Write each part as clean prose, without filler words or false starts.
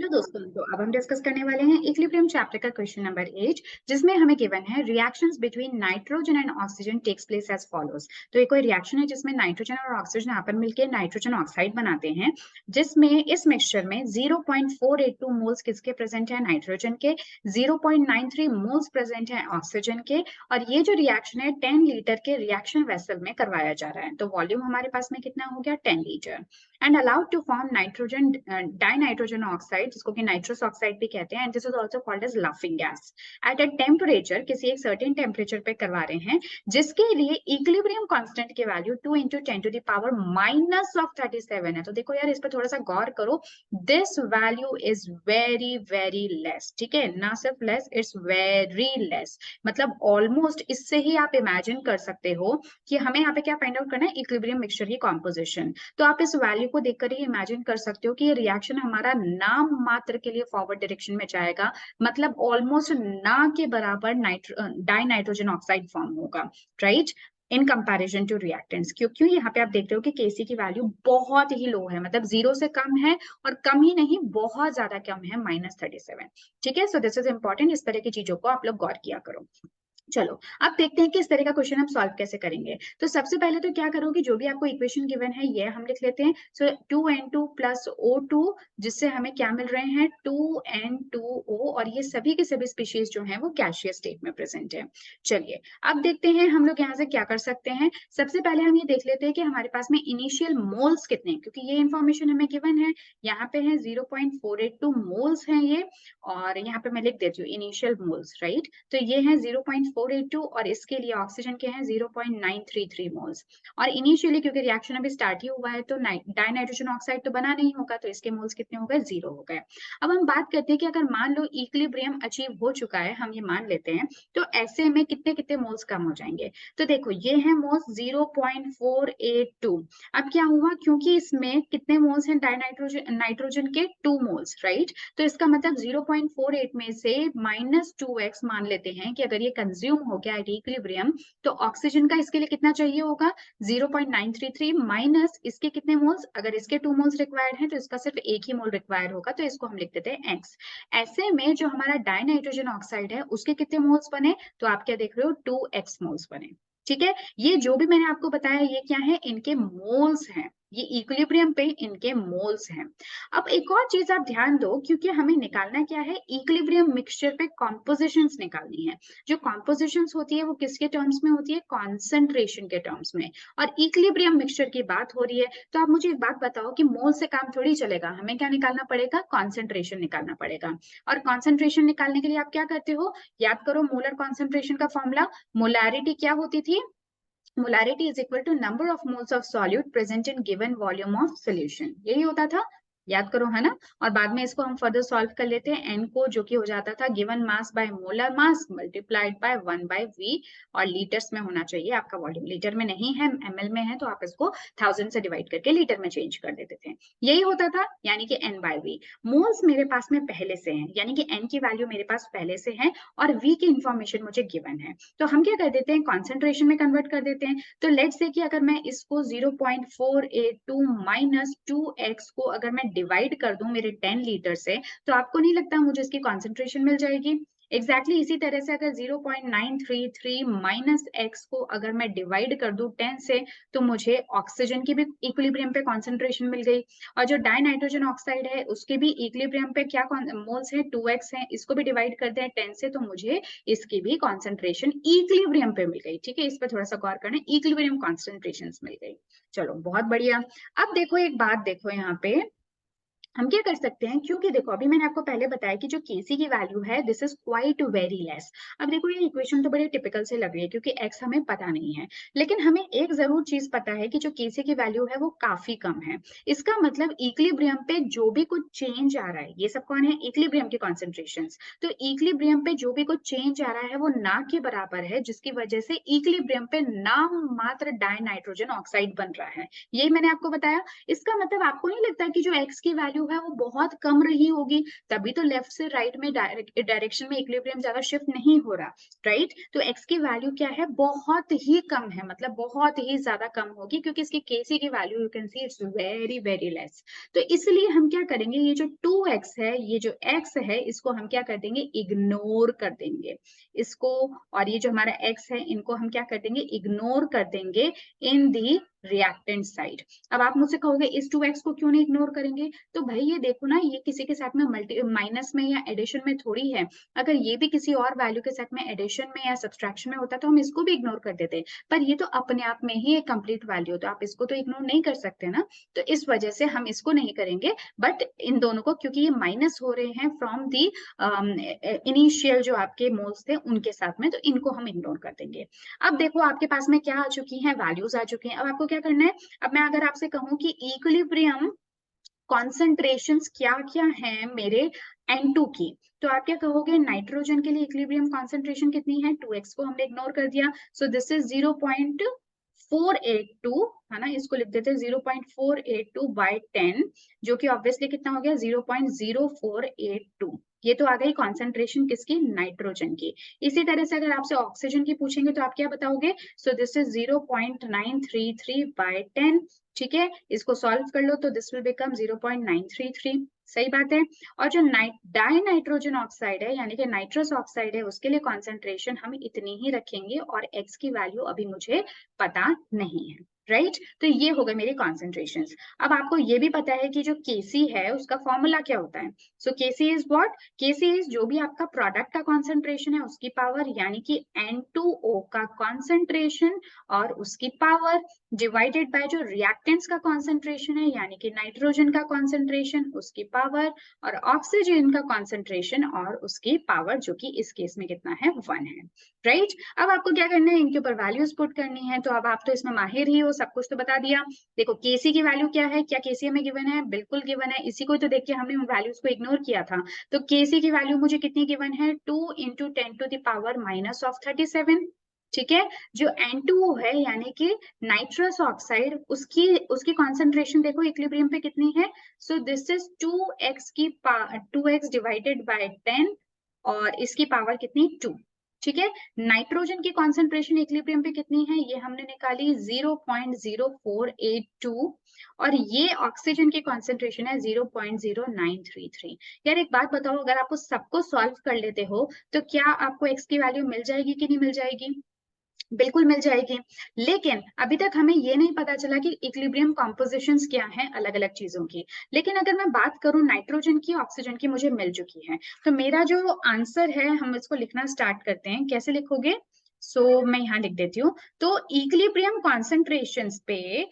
Hello दोस्तों, तो अब हम डिस्कस करने वाले हैं इक्विलिब्रियम चैप्टर का क्वेश्चन नंबर 8, जिसमें हमें गिवन है reactions between nitrogen and oxygen takes place as follows. तो ये कोई रिएक्शन है जिसमें नाइट्रोजन और ऑक्सीजन आपस में मिलकर नाइट्रोजन ऑक्साइड बनाते हैं, जिसमें इस मिक्सचर में 0.482 मोल्स किसके प्रेजेंट है? नाइट्रोजन के। 0.93 मोल्स प्रेजेंट है ऑक्सीजन के। और ये जो रिएक्शन है 10 लीटर के रिएक्शन वेसल में करवाया जा रहा है। तो वॉल्यूम हमारे पास में कितना हो गया? 10 litre. And allowed to form nitrogen dinitrogen oxide, जिसको कि नाइट्रस ऑक्साइड भी कहते हैं, and this is also called as laughing gas. At a temperature, किसी एक सर्टेन टेम्परेचर पे करवा रहे हैं, जिसके लिए इक्विलिब्रियम कांस्टेंट की value 2 into 10 to the power minus of 37 है। तो देखो यार, इस पर थोड़ा सा गौर करो। This value is very very less, ठीक है, ना सिर्फ लेस, इट्स वेरी लेस। मतलब ऑलमोस्ट इससे ही आप इमेजिन कर सकते हो कि हमें यहाँ पे क्या फाइंड आउट करना है? इक्विलिब्रियम मिक्सचर की कॉम्पोजिशन। तो आप इस वैल्यू को देखकर ही इमेजिन कर सकते हो कि ये रिएक्शन हमारा नाम मात्र के लिए फॉरवर्ड डायरेक्शन में जाएगा, मतलब ऑलमोस्ट ना के बराबर डाई नाइट्रोजन ऑक्साइड फॉर्म होगा, right, in comparison to reactants. क्योंकि यहाँ पे आप देख रहे हो कि केसी की वैल्यू बहुत ही लो है, मतलब 0 से कम है, और कम ही नहीं, बहुत ज्यादा कम है, -37। ठीक है, सो दिस इज इंपॉर्टेंट। इस तरह की चीजों को आप लोग गौर किया करो। चलो, अब देखते हैं कि इस तरह का क्वेश्चन हम सॉल्व कैसे करेंगे। तो सबसे पहले तो क्या करोगे, जो भी आपको इक्वेशन गिवन है ये हम लिख लेते हैं। सो 2N2 प्लस O2, जिससे हमें क्या मिल रहे हैं? 2N2O, और ये सभी के सभी स्पीशीज जो हैं वो गैसियस स्टेट में प्रेजेंट है। चलिए, अब देखते हैं हम लोग यहाँ से क्या कर सकते हैं। सबसे पहले हम ये देख लेते हैं कि हमारे पास में इनिशियल मोल्स कितने हैं, क्योंकि ये इन्फॉर्मेशन हमें गिवन है। यहाँ पे है 0.482 मोल्स हैं ये, और यहाँ पे मैं लिख देती हूँ इनिशियल मोल्स, राइट। तो ये है 0.482, और इसके लिए ऑक्सीजन के हैं 0.933 मोल्स। और इनिशियली क्योंकि रिएक्शन अभी स्टार्ट ही हुआ है, तो डाई नाइट्रोजन ऑक्साइड तो बना नहीं होगा, तो इसके मोल्स कितने हो गए? 0 हो गए। अब हम बात करते हैं कि अगर मान लो इक्विलिब्रियम अचीव हो चुका है, हम ये मान लेते हैं, तो ऐसे में कितने कितने मोल्स कम हो जाएंगे? तो देखो, ये है मोल्स 0.482। अब क्या हुआ, क्योंकि इसमें कितने मोल्स हैं नाइट्रोजन के? 2 मोल्स, राइट। तो इसका मतलब 0.48 में से -2x मान लेते हैं कि अगर ये कंज्यूम हो गया एट इक्विलिब्रियम, तो ऑक्सीजन का इसके लिए कितना चाहिए होगा? 0.933 माइनस इसके कितने मोल्स? अगर इसके 2 मोल्स रिक्वायर्ड हैं, तो इसका सिर्फ एक ही मोल रिक्वायर्ड होगा, तो इसको हम लिख देते हैं x। ऐसे में जो हमारा डाइनाइट्रोजन ऑक्साइड है, उसके कितने मोल्स बने? तो आप क्या देख रहे हो? 2x मोल्स बने। ठीक है, ये जो भी मैंने आपको बताया, ये क्या है? इनके मोल्स हैं, ये इक्विलिब्रियम पे इनके मोल्स हैं। अब एक और चीज आप ध्यान दो, क्योंकि हमें निकालना क्या है? इक्विलिब्रियम मिक्सचर पे कॉम्पोजिशंस निकालनी है। जो कॉम्पोजिशंस होती है वो किसके टर्म्स में होती है? कॉन्सेंट्रेशन के टर्म्स में। और इक्विलिब्रियम मिक्सचर की बात हो रही है, तो आप मुझे एक बात बताओ कि मोल से काम थोड़ी चलेगा, हमें क्या निकालना पड़ेगा? कॉन्सेंट्रेशन निकालना पड़ेगा। और कॉन्सेंट्रेशन निकालने के लिए आप क्या करते हो? याद करो मोलर कॉन्सेंट्रेशन का फॉर्मूला। मोलैरिटी क्या होती थी? Molarity is equal to number of moles of solute present in given volume of solution, यही होता था, याद करो, है ना। और बाद में इसको हम फर्दर सॉल्व कर लेते हैं, एन को, जो कि हो जाता था given mass by molar mass multiplied by 1/v, और लीटर्स में होना चाहिए आपका वॉल्यूम, लीटर में नहीं है, ml में है, तो आप इसको 1000 से डिवाइड करके लीटर में चेंज कर देते थे, यही होता था, यानी कि n/v। मोल्स मेरे पास में पहले से हैं, यानी कि n की वैल्यू मेरे पास पहले से है, और v की इंफॉर्मेशन मुझे गिवन है, तो हम क्या कर देते हैं? कॉन्सेंट्रेशन में कन्वर्ट कर देते हैं। तो लेट्स से कि अगर मैं इसको 0.482 माइनस 2x को अगर मैं डिवाइड कर दूं मेरे 10 लीटर से, तो आपको नहीं लगता मुझे इसकी कॉन्सेंट्रेशन मिल जाएगी? एग्जैक्टली इसी तरह से अगर 0.933 माइनस x को अगर मैं डिवाइड कर दूं 10 से, तो मुझे ऑक्सीजन की भी इक्विलिब्रियम पे कॉन्सेंट्रेशन मिल गई। और जो डाई नाइट्रोजन ऑक्साइड है, उसके भी इक्विलिब्रियम पे क्या मोल्स है? 2x है, इसको भी डिवाइड करते हैं 10 से, तो मुझे इसकी भी कॉन्सेंट्रेशन इक्विलिब्रियम पे मिल गई। ठीक है, इस पर थोड़ा सा गौर करना, इक्विलिब्रियम कॉन्सेंट्रेशन मिल गई। चलो, बहुत बढ़िया। अब देखो, एक बात देखो, यहाँ पे हम क्या कर सकते हैं, क्योंकि देखो अभी मैंने आपको पहले बताया कि जो केसी की वैल्यू है, this is quite very less. अब देखो, ये इक्वेशन तो बड़ी टिपिकल से लग रही है, क्योंकि एक्स हमें पता नहीं है, लेकिन हमें एक जरूर चीज पता है कि जो केसी की वैल्यू है वो काफी कम है। इसका मतलब इक्विलिब्रियम पे जो भी कुछ चेंज आ रहा है, ये सब कौन है? इक्विलिब्रियम के कॉन्सेंट्रेशन। तो इक्विलिब्रियम पे जो भी कुछ चेंज आ रहा है वो ना के बराबर है, जिसकी वजह से इक्विलिब्रियम पे नाम मात्र डाई नाइट्रोजन ऑक्साइड बन रहा है, ये मैंने आपको बताया। इसका मतलब आपको नहीं लगता कि जो एक्स की वैल्यू है वो बहुत कम रही होगी, तभी तो लेफ्ट से राइट में डायरेक्शन में इक्विलिब्रियम ज्यादा शिफ्ट नहीं हो रहा, राइट। तो x की वैल्यू क्या है, बहुत ही कम है, मतलब बहुत ही ज्यादा कम होगी, क्योंकि इसकी kc की value you can see it's very very less. तो इसलिए हम क्या करेंगे, ये जो 2x है, ये जो x है, इसको हम क्या कर देंगे, इग्नोर कर देंगे इसको, और ये जो हमारा x है, इनको हम क्या कर देंगे, इग्नोर कर देंगे इन दी रिएक्टेंट साइड। अब आप मुझसे कहोगे इस 2x को क्यों नहीं इग्नोर करेंगे, तो भाई ये देखो ना, ये किसी के साथ में मल्टी माइनस में या एडिशन में थोड़ी है। अगर ये भी किसी और वैल्यू के साथ में एडिशन में या सब्सट्रैक्शन में होता तो हम इसको भी इग्नोर कर देते, पर ये तो अपने आप में ही एक कंप्लीट वैल्यू, तो आप इसको तो इग्नोर नहीं कर सकते ना, तो इस वजह से हम इसको नहीं करेंगे। बट इन दोनों को, क्योंकि ये माइनस हो रहे हैं फ्रॉम दी इनिशियल जो आपके मोल्स थे उनके साथ में, तो इनको हम इग्नोर कर देंगे। अब देखो आपके पास में क्या आ चुकी है, वैल्यूज आ चुकी हैं। अब आपको क्या करना है, अब मैं अगर आपसे कहूं कि इक्विलिब्रियम कॉन्सेंट्रेशंस क्या क्या हैं मेरे N2 की, तो आप क्या कहोगे, नाइट्रोजन के लिए इक्विलिब्रियम कॉन्सेंट्रेशन कितनी है, 2x को हमने इग्नोर कर दिया, सो दिस इज 0.482, है ना, इसको लिख देते हैं 0.482 बाय 10, जो कि ऑब्वियसली कितना हो गया, 0.0482। ये तो आ गई कॉन्सेंट्रेशन किसकी, नाइट्रोजन की। इसी तरह से अगर आपसे ऑक्सीजन की पूछेंगे तो आप क्या बताओगे, सो दिस इज 0.933 बाय 10, ठीक है, इसको सॉल्व कर लो तो दिस विल बिकम 0.933, सही बात है। और जो डाई नाइट्रोजन ऑक्साइड है, यानी कि नाइट्रस ऑक्साइड है, उसके लिए कॉन्सेंट्रेशन हम इतनी ही रखेंगे, और x की वैल्यू अभी मुझे पता नहीं है, राइट। तो ये हो गए मेरे कॉन्सेंट्रेशंस। अब आपको ये भी पता है कि जो Kc है उसका फॉर्मूला क्या होता है, सो Kc is what, Kc is जो भी आपका प्रोडक्ट का कॉन्सेंट्रेशन है उसकी पावर, यानी कि N2O का कॉन्सेंट्रेशन और उसकी पावर, डिवाइडेड बाय जो रिएक्टेंट्स का कॉन्सेंट्रेशन है, यानी कि नाइट्रोजन का कॉन्सेंट्रेशन उसकी पावर, और ऑक्सीजन का कॉन्सेंट्रेशन और उसकी पावर, जो कि इस केस में कितना है, 1 है, राइट। अब आपको क्या करना है, इनके ऊपर वैल्यूज पुट करनी है, तो अब आप तो इसमें माहिर ही हो, सब कुछ तो बता दिया। देखो Kc की वैल्यू क्या है, क्या Kc हमें गिवन है, बिल्कुल गिवन है, इसी को तो देख के हमने उन वैल्यूज को इग्नोर किया था। तो Kc की वैल्यू मुझे कितनी गिवन है, 2 इंटू 10⁻⁻37, ठीक है। जो N2O है, यानी कि नाइट्रस ऑक्साइड, उसकी उसकी कॉन्सेंट्रेशन देखो इक्विलिब्रियम पे कितनी है, so this is 2x divided by 10, और इसकी पावर कितनी, 2, ठीक है। नाइट्रोजन की कॉन्सेंट्रेशन इक्विलिब्रियम पे कितनी है, ये हमने निकाली 0.0482, और ये ऑक्सीजन की कॉन्सेंट्रेशन है 0.0933। यार एक बात बताओ, अगर आपको सबको सॉल्व कर लेते हो तो क्या आपको x की वैल्यू मिल जाएगी कि नहीं मिल जाएगी, बिल्कुल मिल जाएगी। लेकिन अभी तक हमें ये नहीं पता चला कि इक्विलिब्रियम कॉम्पोजिशंस क्या हैं अलग अलग चीजों की। लेकिन अगर मैं बात करूं नाइट्रोजन की, ऑक्सीजन की मुझे मिल चुकी है, तो मेरा जो आंसर है, हम इसको लिखना स्टार्ट करते हैं। कैसे लिखोगे, मैं यहाँ लिख देती हूँ। तो इक्विलिब्रियम कॉन्सेंट्रेशंस पे,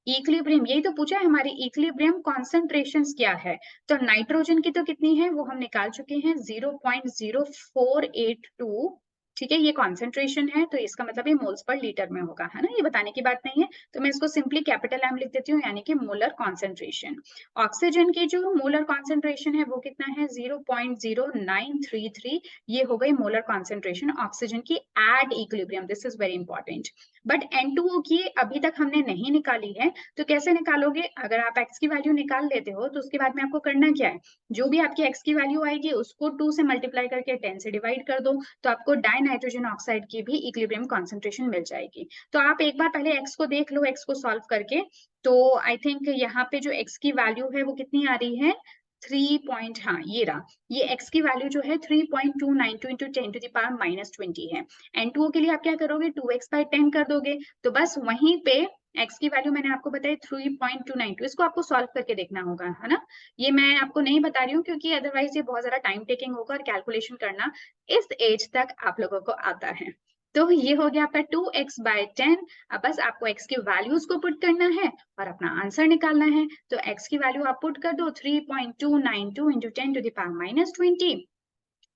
इक्विलिब्रियम यही तो पूछा है, हमारी इक्विलिब्रियम कॉन्सेंट्रेशंस क्या है, तो नाइट्रोजन की तो कितनी है वो हम निकाल चुके हैं, 0.0482, ठीक है, ये कॉन्सेंट्रेशन है, तो इसका मतलब ये मोल्स पर लीटर में होगा, है ना, ये बताने की बात नहीं है, तो मैं इसको सिंपली कैपिटल एम लिख देती हूँ, यानी कि मोलर कॉन्सेंट्रेशन। ऑक्सीजन की जो मोलर कॉन्सेंट्रेशन है वो कितना है, 0.0933, ये हो गई मोलर कॉन्सेंट्रेशन ऑक्सीजन की at equilibrium, this is very important. But N2O की अभी तक हमने नहीं निकाली है, तो कैसे निकालोगे, अगर आप x की वैल्यू निकाल लेते हो तो उसके बाद में आपको करना क्या है, जो भी आपकी x की वैल्यू आएगी उसको 2 से मल्टीप्लाई करके 10 से डिवाइड कर दो, तो आपको डाई नाइट्रोजन ऑक्साइड की भी इक्विलिब्रियम कॉन्सेंट्रेशन मिल जाएगी। तो आप एक बार पहले x को देख लो, x को सॉल्व करके, तो आई थिंक यहाँ पे जो x की वैल्यू है वो कितनी आ रही है, 3 पॉइंट, हाँ ये रहा, ये x की वैल्यू जो है 3.292 इंटू 10⁻⁻20 है। N2O के लिए आप क्या करोगे, 2x बाई 10 कर दोगे, तो बस वहीं पे x की वैल्यू मैंने आपको बताई 3.292, इसको आपको सॉल्व करके देखना होगा, है ना। ये मैं आपको नहीं बता रही हूँ क्योंकि अदरवाइज ये बहुत ज्यादा टाइम टेकिंग होगा, और कैलकुलेशन करना इस एज तक आप लोगों को आता है। तो ये हो गया आपका 2x बाय 10। अब बस आपको x की वैल्यूज को पुट करना है और अपना आंसर निकालना है। तो x की वैल्यू आप पुट कर दो 3.292 इंटू 10⁻⁻20,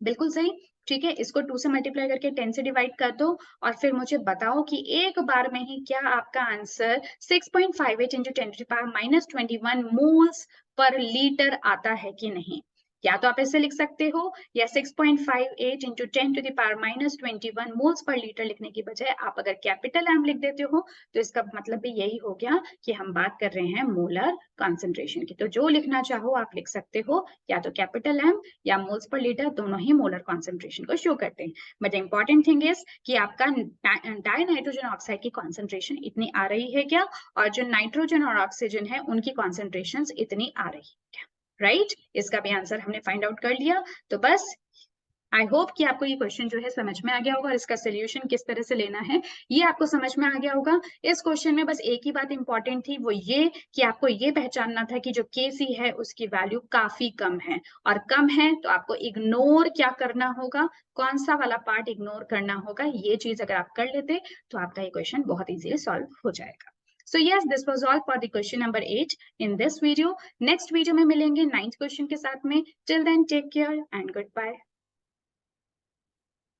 बिल्कुल सही, ठीक है। इसको 2 से मल्टीप्लाई करके 10 से डिवाइड कर दो, और फिर मुझे बताओ कि एक बार में ही क्या आपका answer 6.58 into 10⁻⁻21 moles per litre आता है कि नहीं। या तो आप ऐसे लिख सकते हो, या 6.58 इंटू 10⁻⁻21 मोल्स पर लीटर लिखने की बजाय आप अगर कैपिटल एम लिख देते हो तो इसका मतलब भी यही हो गया कि हम बात कर रहे हैं मोलर कॉन्सेंट्रेशन की। तो जो लिखना चाहो आप लिख सकते हो, या तो कैपिटल एम या मोल्स पर लीटर, दोनों ही मोलर कॉन्सेंट्रेशन को शो करते हैं। बट इंपॉर्टेंट थिंग इज कि आपका डाई नाइट्रोजन ऑक्साइड की कॉन्सेंट्रेशन इतनी आ रही है क्या, और जो नाइट्रोजन और ऑक्सीजन है उनकी कॉन्सेंट्रेशन इतनी आ रही है क्या, राइट? इसका भी आंसर हमने फाइंड आउट कर लिया। तो बस आई होप कि आपको ये क्वेश्चन जो है समझ में आ गया होगा और इसका सोल्यूशन किस तरह से लेना है ये आपको समझ में आ गया होगा। इस क्वेश्चन में बस एक ही बात इंपॉर्टेंट थी, वो ये कि आपको ये पहचानना था कि जो Kc है उसकी वैल्यू काफी कम है, और कम है तो आपको इग्नोर क्या करना होगा, कौन सा वाला पार्ट इग्नोर करना होगा। ये चीज अगर आप कर लेते तो आपका ये क्वेश्चन बहुत इजीली सॉल्व हो जाएगा। So yes, this was all for the question number 8 in this video. Next video में मिलेंगे 9th क्वेश्चन के साथ में. Till then, take care and goodbye.